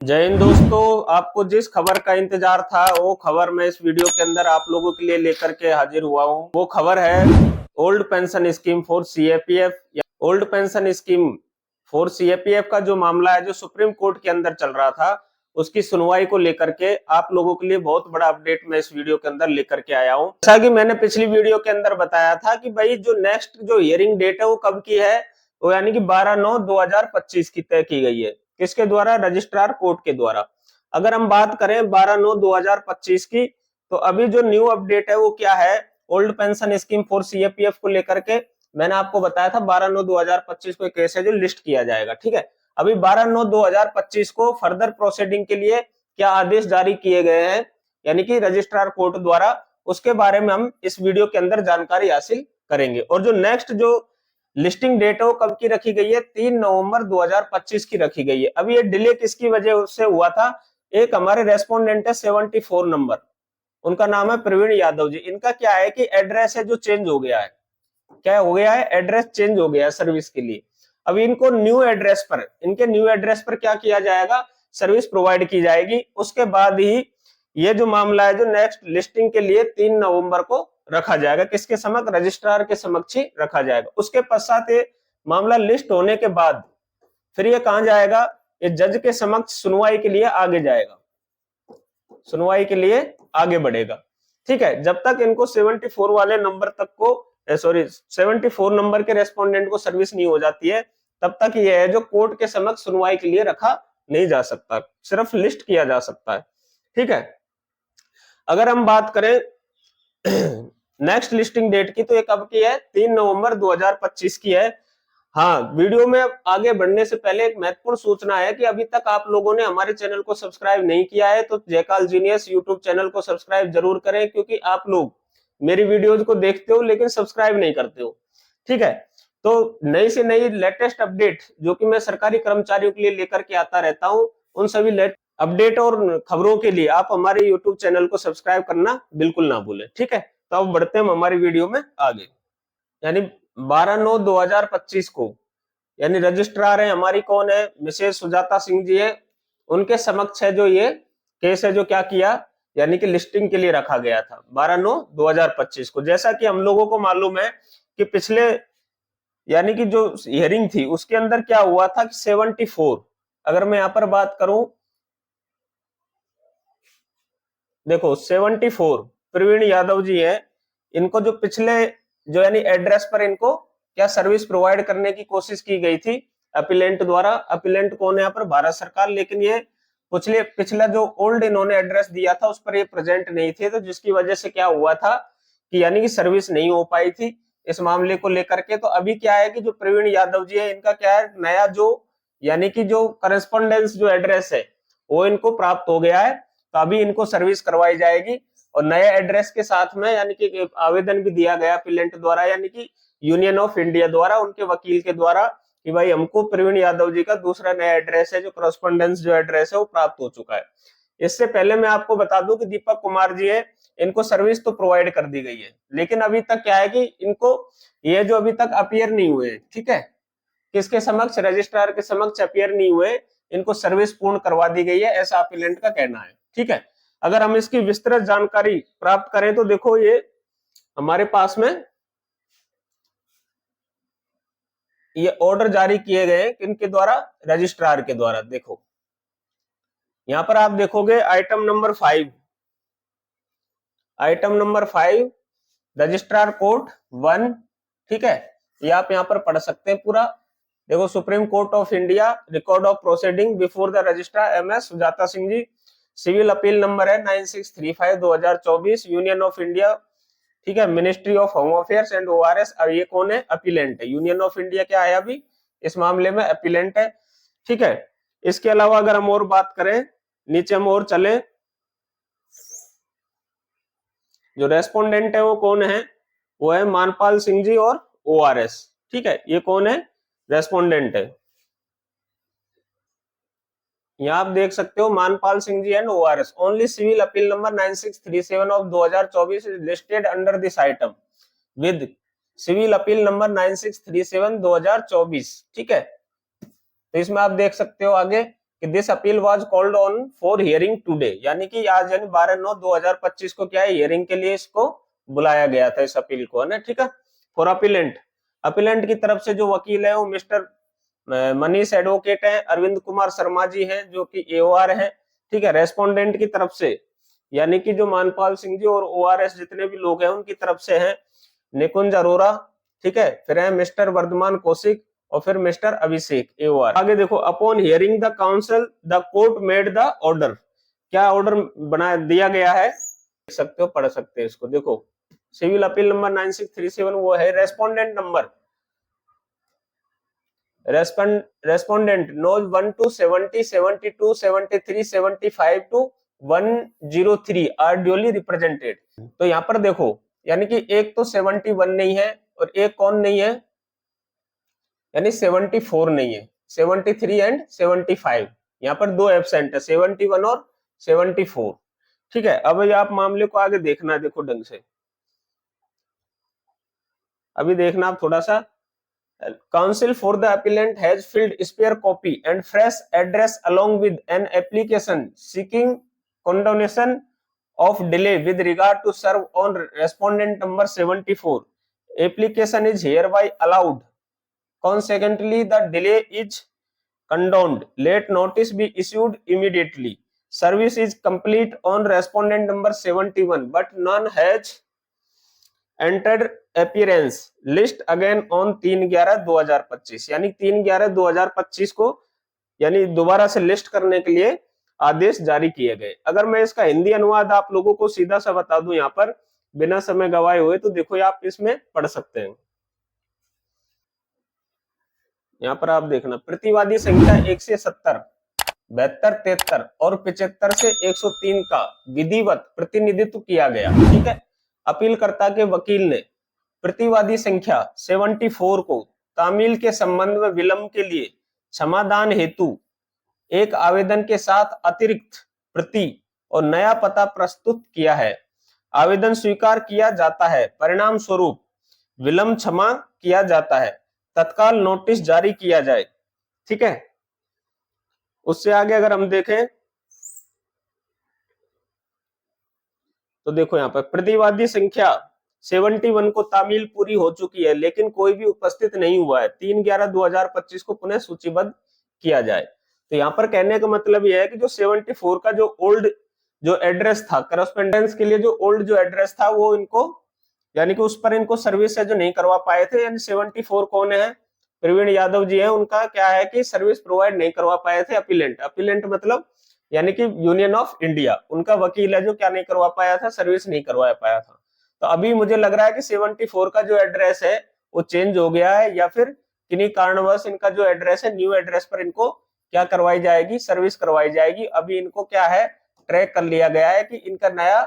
जय हिंद दोस्तों। आपको जिस खबर का इंतजार था वो खबर मैं इस वीडियो के अंदर आप लोगों के लिए लेकर के हाजिर हुआ हूँ। वो खबर है old pension scheme for CAPF या old pension scheme for CAPF का जो मामला है, जो सुप्रीम कोर्ट के अंदर चल रहा था, उसकी सुनवाई को लेकर के आप लोगों के लिए बहुत बड़ा अपडेट मैं इस वीडियो के अंदर लेकर के आया हूँ। जैसा कि मैंने पिछली वीडियो के अंदर बताया था कि भाई जो नेक्स्ट जो हियरिंग डेट है वो कब की है, वो यानी कि 12/9/2025 की तय की गई है। किसके द्वारा? रजिस्ट्रार कोर्ट के द्वारा। अगर हम बात करें 12/9/2025 की, तो अभी जो न्यू अपडेट है वो क्या है, old pension scheme for CAPF को लेकर के मैंने आपको बताया था 12/9/2025 को केस है जो लिस्ट किया जाएगा। ठीक है, अभी 12/9/2025 को फर्दर प्रोसीडिंग के लिए क्या आदेश जारी किए गए हैं, यानी कि रजिस्ट्रार कोर्ट द्वारा, उसके बारे में हम इस वीडियो के अंदर जानकारी हासिल करेंगे। और जो नेक्स्ट जो लिस्टिंग डेट है वो कब की रखी गई है? 3 नवंबर 2025 की रखी गई है। अभी ये डिले किसकी वजह से हुआ था? एक हमारे रेस्पोंडेंट है 74 नंबर, उनका नाम है प्रवीण यादव जी। इनका क्या है कि एड्रेस है जो चेंज हो गया है। क्या हो गया है? एड्रेस चेंज हो गया है सर्विस के लिए। अभी इनको न्यू एड्रेस पर, इनके न्यू एड्रेस पर क्या किया जाएगा? सर्विस प्रोवाइड की जाएगी। उसके बाद ही ये जो मामला है जो नेक्स्ट लिस्टिंग के लिए 3 नवंबर को रखा जाएगा, किसके समक्ष? रजिस्ट्रार के समक्ष ही रखा जाएगा। उसके पश्चात ये मामला लिस्ट होने के बाद फिर ये कहां जाएगा? ये जज के समक्ष सुनवाई के लिए आगे जाएगा, सुनवाई के लिए आगे बढ़ेगा। ठीक है, जब तक इनको 74 वाले नंबर तक को, सॉरी 74 नंबर के रेस्पोंडेंट को सर्विस नहीं हो जाती है, तब तक ये है जो कोर्ट के समक्ष सुनवाई के लिए रखा नहीं जा सकता, सिर्फ लिस्ट किया जा सकता है। ठीक है, अगर हम बात करें नेक्स्ट लिस्टिंग डेट की, तो ये कब की है? 3 नवंबर 2025 की है। हाँ, वीडियो में आगे बढ़ने से पहले एक महत्वपूर्ण सूचना है कि अभी तक आप लोगों ने हमारे चैनल को सब्सक्राइब नहीं किया है तो जयकाल जीनियस यूट्यूब चैनल को सब्सक्राइब जरूर करें, क्योंकि आप लोग मेरी वीडियोज को देखते हो लेकिन सब्सक्राइब नहीं करते हो। ठीक है, तो नई से नई लेटेस्ट अपडेट जो कि मैं सरकारी कर्मचारियों के लिए लेकर के आता रहता हूं, उन सभी अपडेट और खबरों के लिए आप हमारे यूट्यूब चैनल को सब्सक्राइब करना बिल्कुल ना भूलें। ठीक है, तो अब बढ़ते हैं हमारी वीडियो में आगे। यानी 12/9/2025 को, यानी रजिस्ट्रार है हमारी कौन है? मिसेज सुजाता सिंह जी है। उनके समक्ष है जो ये केस है जो क्या किया, यानी कि लिस्टिंग के लिए रखा गया था 12/9/2025 को। जैसा कि हम लोगों को मालूम है कि पिछले यानी कि जो हियरिंग थी उसके अंदर क्या हुआ था कि 74, अगर मैं यहां पर बात करूं, देखो 74 प्रवीण यादव जी हैं। इनको जो पिछले जो यानी एड्रेस पर इनको क्या सर्विस प्रोवाइड करने की कोशिश की गई थी अपीलेंट द्वारा। अपीलेंट कौन है यहाँ पर? भारत सरकार। लेकिन ये पिछला जो ओल्ड इन्होंने एड्रेस दिया था उस पर ये प्रेजेंट नहीं थे, तो जिसकी वजह से क्या हुआ था कि यानी कि सर्विस नहीं हो पाई थी इस मामले को लेकर के। तो अभी क्या है कि जो प्रवीण यादव जी है, इनका क्या है, नया जो यानी कि जो करस्पॉन्डेंस जो एड्रेस है वो इनको प्राप्त हो गया है। तो अभी इनको सर्विस करवाई जाएगी और नए एड्रेस के साथ में, यानी कि आवेदन भी दिया गया अपीलेंट द्वारा, यानी कि यूनियन ऑफ इंडिया द्वारा, उनके वकील के द्वारा, कि भाई हमको प्रवीण यादव जी का दूसरा नया एड्रेस है जो करस्पॉन्डेंस जो एड्रेस है वो प्राप्त हो चुका है। इससे पहले मैं आपको बता दूं कि दीपक कुमार जी है, इनको सर्विस तो प्रोवाइड कर दी गई है, लेकिन अभी तक क्या है कि इनको ये जो अभी तक अपीयर नहीं हुए, ठीक है, किसके समक्ष? रजिस्ट्रार के समक्ष अपीयर नहीं हुए, इनको सर्विस पूर्ण करवा दी गई है, ऐसा अपीलेंट का कहना है। ठीक है, अगर हम इसकी विस्तृत जानकारी प्राप्त करें तो देखो ये हमारे पास में ये ऑर्डर जारी किए गए किनके द्वारा? रजिस्ट्रार के द्वारा। देखो यहां पर आप देखोगे item number 5, item number 5 registrar court 1। ठीक है, ये आप यहां पर पढ़ सकते हैं पूरा। देखो, Supreme Court of India, record of proceeding before the registrar Ms Sujata Singh ji, civil appeal number है 9635/2024, यूनियन ऑफ इंडिया। ठीक है, ministry of home affairs and ORS. अब ये कौन है? अपीलेंट है। यूनियन ऑफ इंडिया क्या है अभी इस मामले में? अपीलेंट है। ठीक है, इसके अलावा अगर हम और बात करें, नीचे हम और चले, जो रेस्पोंडेंट है वो कौन है? वो है मानपाल सिंह जी और ओआरएस। ठीक है, ये कौन है? रेस्पोंडेंट है। यहाँ आप देख सकते हो Manpal Singh ji and ORS. Only civil appeal number 9637 of 2024 is listed under this item with civil appeal number 9637 2024। ठीक है, तो इसमें आप देख सकते हो आगे कि this appeal was called on for hearing today, यानी कि आज यानी 12/9/2025 को क्या है, हियरिंग के लिए इसको बुलाया गया था, इस अपील को, है ना, ठीक है। फॉर अपीलेंट, अपीलेंट की तरफ से जो वकील है वो मिस्टर मनीष एडवोकेट है, अरविंद कुमार शर्मा जी हैं जो कि एओआर है, ठीक है। रेस्पोंडेंट की तरफ से यानी कि जो मानपाल सिंह जी और ओआरएस जितने भी लोग हैं उनकी तरफ से हैं निकुंज अरोरा, ठीक है। फिर है मिस्टर वर्धमान कौशिक और फिर मिस्टर अभिषेक एओआर। आगे देखो, upon hearing the council the court made the order, क्या ऑर्डर बना दिया गया है, देख सकते हो, पढ़ सकते हैं इसको। देखो, सिविल अपील नंबर 9637 वो है respondent number, respondent nos 1 to 70, 72, 73, 75 to 103 are duly represented. तो यहाँ पर देखो, यानी कि एक तो 71 नहीं है और एक कौन नहीं है, यानी 74 नहीं है, 73 एंड 75, यहाँ पर दो एब्सेंट है, 71 और 74, ठीक है। अब ये आप मामले को आगे देखना, देखो ढंग से, अभी देखना आप थोड़ा सा। Counsel for the appellant has filled spare copy and fresh address along with an application seeking condonation of delay with regard to serve on respondent number 74. Application is hereby allowed. Consequently, the delay is condoned. Let notice be issued immediately. Service is complete on respondent number 71, but none has entered appearance list again on 3/11/2025, यानी 3/11/2025 को यानी दोबारा से list करने के लिए आदेश जारी किए गए। अगर मैं इसका हिंदी अनुवाद आप लोगों को सीधा सा बता दूं यहाँ पर बिना समय गवाए हुए, तो देखो आप इसमें पढ़ सकते हैं। यहाँ पर आप देखना, प्रतिवादी संख्या 170, 72, 73 और 75 से 103 का विधिवत प्रतिनिधित्व किया गया, ठीक है। अपीलकर्ता के वकील ने प्रतिवादी संख्या 74 को तामील के संबंध में विलंब के लिए समाधान हेतु एक आवेदन के साथ अतिरिक्त प्रति और नया पता प्रस्तुत किया है। आवेदन स्वीकार किया जाता है, परिणाम स्वरूप विलंब क्षमा किया जाता है, तत्काल नोटिस जारी किया जाए, ठीक है। उससे आगे अगर हम देखें तो देखो यहाँ पर प्रतिवादी संख्या 71 को तामील पूरी हो चुकी है लेकिन कोई भी उपस्थित नहीं हुआ है, 3/11/2025 को पुनः सूचीबद्ध किया जाए। तो यहाँ पर कहने का मतलब यह है कि जो 74 का जो ओल्ड जो एड्रेस था करस्पोंडेंस के लिए, जो ओल्ड जो एड्रेस था वो इनको यानी कि उस पर इनको सर्विस है जो नहीं करवा पाए थे, यानी 74 कौन है, प्रवीण यादव जी है, उनका क्या है कि सर्विस प्रोवाइड नहीं करवा पाए थे अपीलेंट, अपीलेंट मतलब यानी कि यूनियन ऑफ इंडिया, उनका वकील है जो क्या नहीं करवा पाया था, सर्विस नहीं करवा पाया था। तो अभी मुझे लग रहा है कि 74 का जो एड्रेस है वो चेंज हो गया है या फिर किन्हीं कारणवश इनका जो एड्रेस है न्यू एड्रेस पर इनको क्या करवाई जाएगी, सर्विस करवाई जाएगी। अभी इनको क्या है ट्रैक कर लिया गया है कि इनका नया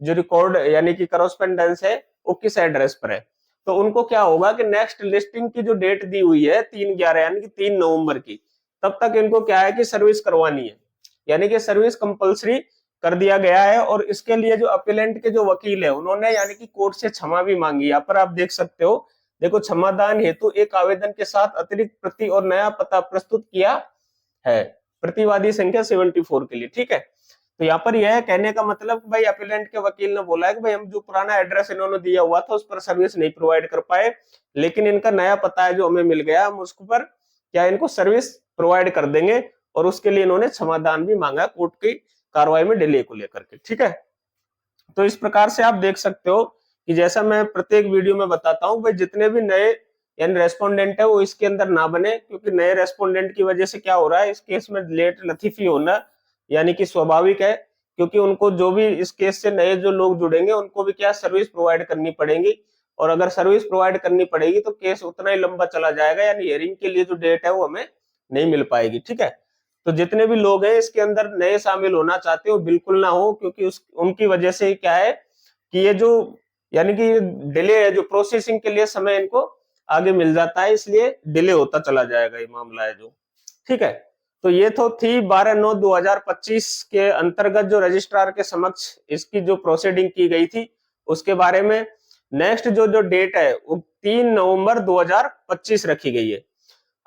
जो रिकॉर्ड यानी कि करस्पोंडेंस है वो किस एड्रेस पर है। तो उनको क्या होगा कि नेक्स्ट लिस्टिंग की जो डेट दी हुई है 3/11 यानी कि 3 नवंबर की, तब तक इनको क्या है कि सर्विस करवानी है, यानी कि सर्विस कंपलसरी कर दिया गया है। और इसके लिए जो अपीलेंट के जो वकील है उन्होंने यानी कि कोर्ट से क्षमा भी मांगी, यहाँ पर आप देख सकते हो, देखो क्षमादान हेतु एक आवेदन के साथ अतिरिक्त प्रति और नया पता प्रस्तुत किया है प्रतिवादी संख्या 74 के लिए, ठीक है। तो यहाँ पर यह कहने का मतलब भाई अपीलेंट के वकील ने बोला है कि भाई हम जो पुराना एड्रेस इन्होंने दिया हुआ था उस पर सर्विस नहीं प्रोवाइड कर पाए, लेकिन इनका नया पता है जो हमें मिल गया, हम उस पर क्या इनको सर्विस प्रोवाइड कर देंगे, और उसके लिए इन्होंने क्षमादान भी मांगा कोर्ट की कार्रवाई में डिले को लेकर के, ठीक है। तो इस प्रकार से आप देख सकते हो कि जैसा मैं प्रत्येक वीडियो में बताता हूं भाई जितने भी नए यानी रेस्पोंडेंट है वो इसके अंदर ना बने, क्योंकि नए रेस्पोंडेंट की वजह से क्या हो रहा है इस केस में लेट लतीफी होना यानी कि स्वाभाविक है, क्योंकि उनको जो भी इस केस से नए जो लोग जुड़ेंगे उनको भी क्या सर्विस प्रोवाइड करनी पड़ेगी, और अगर सर्विस प्रोवाइड करनी पड़ेगी तो केस उतना ही लंबा चला जाएगा, यानी हियरिंग के लिए जो डेट है वो हमें नहीं मिल पाएगी, ठीक है। तो जितने भी लोग हैं इसके अंदर नए शामिल होना चाहते हो बिल्कुल ना हो, क्योंकि उनकी वजह से क्या है कि ये जो यानी कि डिले है जो प्रोसेसिंग के लिए समय इनको आगे मिल जाता है, इसलिए डिले होता चला जाएगा ये मामला है जो, ठीक है। तो ये तो थी 12/9/2025 के अंतर्गत जो रजिस्ट्रार के समक्ष इसकी जो प्रोसीडिंग की गई थी उसके बारे में। नेक्स्ट जो डेट है वो 3 नवंबर 2025 रखी गई है।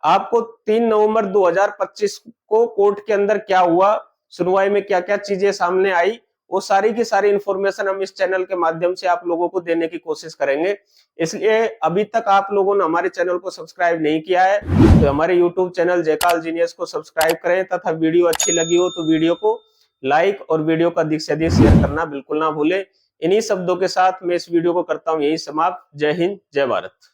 आपको 3 नवंबर 2025 को कोर्ट के अंदर क्या हुआ, सुनवाई में क्या क्या चीजें सामने आई, वो सारी की सारी इंफॉर्मेशन हम इस चैनल के माध्यम से आप लोगों को देने की कोशिश करेंगे। इसलिए अभी तक आप लोगों ने हमारे चैनल को सब्सक्राइब नहीं किया है तो हमारे यूट्यूब चैनल जयकाल जीनियस को सब्सक्राइब करें, तथा वीडियो अच्छी लगी हो तो वीडियो को लाइक और वीडियो को अधिक से अधिक शेयर करना बिल्कुल ना भूलें। इन्हीं शब्दों के साथ मैं इस वीडियो को करता हूं यही समाप्त। जय हिंद, जय भारत।